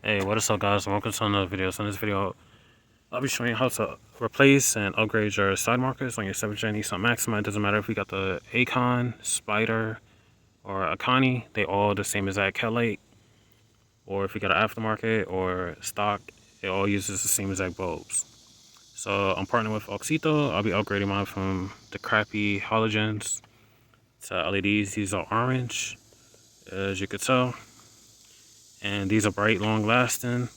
Hey, what is up guys, welcome to another video. So in this video, I'll be showing you how to replace and upgrade your side markers on your 7th gen Nissan Maxima. It doesn't matter if you got the Acon, Spider, or Akani, they all the same exact headlight. Or if you got an aftermarket or stock, it all uses the same exact bulbs. So I'm partnering with Auxito. I'll be upgrading mine from the crappy halogens to LEDs. These are orange, as you could tell. And these are bright, long lasting.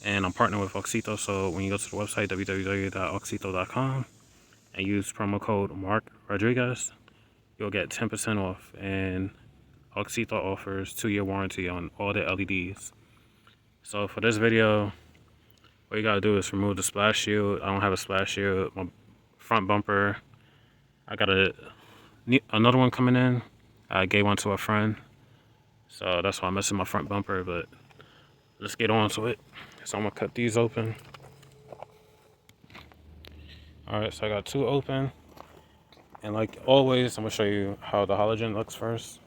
And I'm partnering with Auxito, so when you go to the website www.auxito.com and use promo code Mark Rodriguez, you'll get 10% off. And Auxito offers 2-year warranty on all the LEDs. So for this video, what you gotta do is remove the splash shield. I don't have a splash shield. My front bumper, I got another one coming in. I gave one to a friend, so that's why I'm missing my front bumper. But let's get on to it. So I'm gonna cut these open. Alright, so I got 2 open. And like always, I'm gonna show you how the halogen looks first.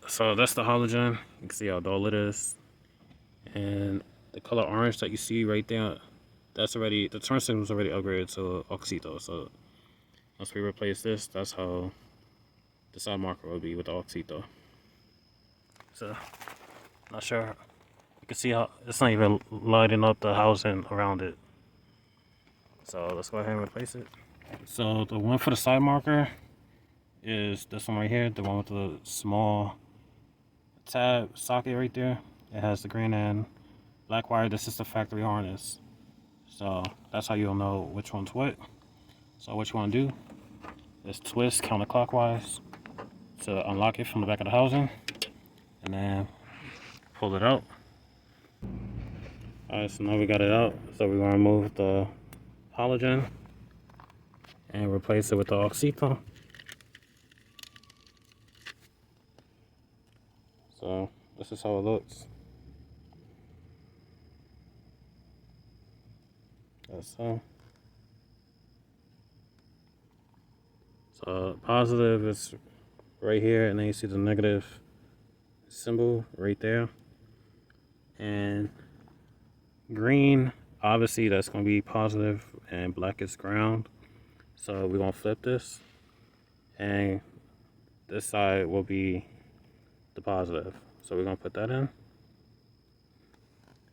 So that's the halogen. You can see how dull it is. And the color orange that you see right there, that's already, the turn signal is already upgraded to Auxito. So once we replace this, that's how the side marker will be with the Auxito. So, not sure. You can see how it's not even lighting up the housing around it. So let's go ahead and replace it. So the one for the side marker is this one right here, the one with the small tab socket right there. It has the green and black wire. This is the factory harness. So that's how you'll know which one's what. So what you want to do is twist counterclockwise to unlock it from the back of the housing, and then pull it out. Alright, so now we got it out. So we're going to remove the halogen and replace it with the Auxito. So this is how it looks. That's so. So positive is right here, and then you see the negative symbol right there. And green, obviously that's going to be positive, and black is ground. So we're going to flip this, and this side will be the positive. So we're going to put that in.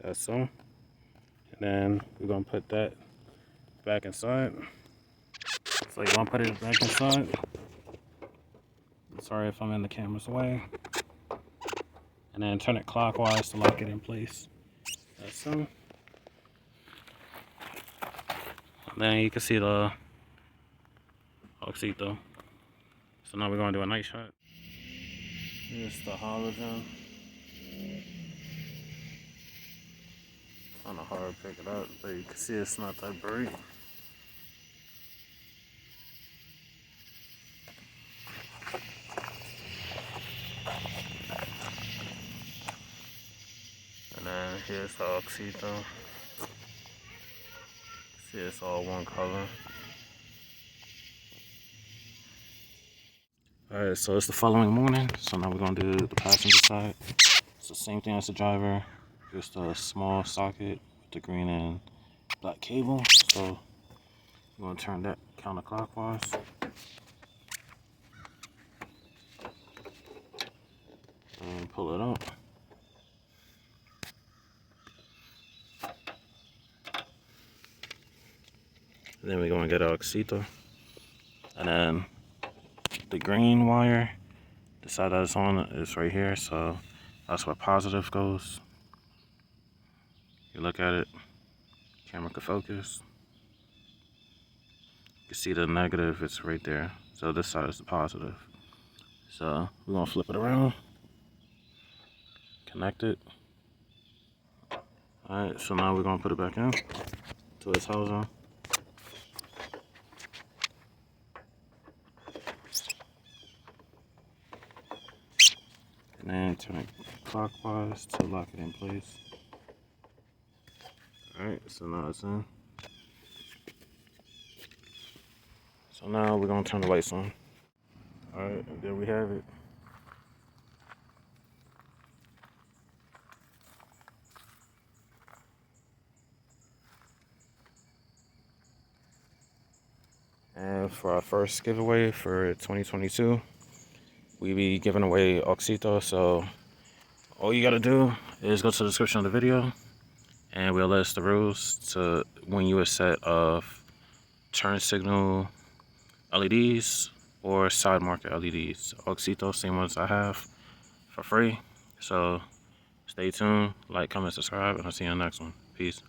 That's so. And then we're going to put that back inside. So you're going to put it back inside. Sorry if I'm in the camera's way. And then turn it clockwise to lock it in place. That's so. And then you can see the Auxito. So now we're going to do a night shot. Here's the halogen. Kind of hard to pick it up, but you can see it's not that bright. And then here's the Auxito. See, it's all one color. Alright, so it's the following morning. So now we're going to do the passenger side. It's the same thing as the driver. Just a small socket with the green and black cable. So we're going to turn that counterclockwise. And pull it out. And then we're going to get our Auxito. And then the green wire, the side that it's on is right here. So that's where positive goes. You look at it, camera can focus. You can see the negative, it's right there. So this side is the positive. So we're gonna flip it around, connect it. Alright, so now we're gonna put it back in to its housing. And then turn it clockwise to lock it in place. Alright, so now it's in. So So now we're gonna turn the lights on. Alright, and there we have it. And for our first giveaway for 2022, we be giving away Auxito. So all you gotta do is go to the description of the video, and we'll list the rules to win you a set of turn signal LEDs or side marker LEDs. Auxito, same ones I have, for free. So stay tuned, like, comment, subscribe, and I'll see you on the next one. Peace.